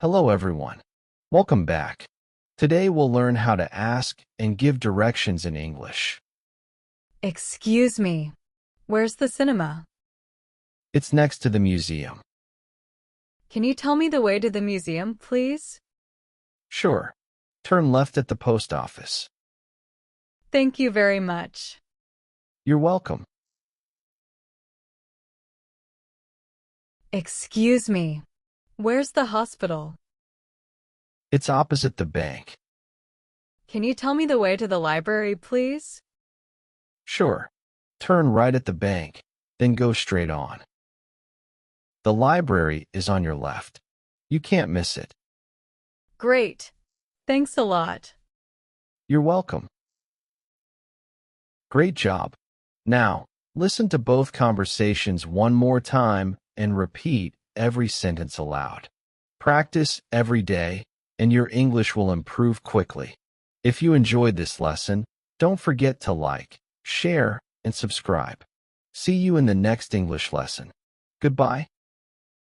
Hello everyone. Welcome back. Today we'll learn how to ask and give directions in English. Excuse me, where's the cinema? It's next to the museum. Can you tell me the way to the museum, please? Sure. Turn left at the post office. Thank you very much. You're welcome. Excuse me, where's the hospital? It's opposite the bank. Can you tell me the way to the library, please? Sure. Turn right at the bank, then go straight on. The library is on your left. You can't miss it. Great. Thanks a lot. You're welcome. Great job. Now, listen to both conversations one more time and repeat every sentence aloud. Practice every day, and your English will improve quickly. If you enjoyed this lesson, don't forget to like, share, and subscribe. See you in the next English lesson. Goodbye.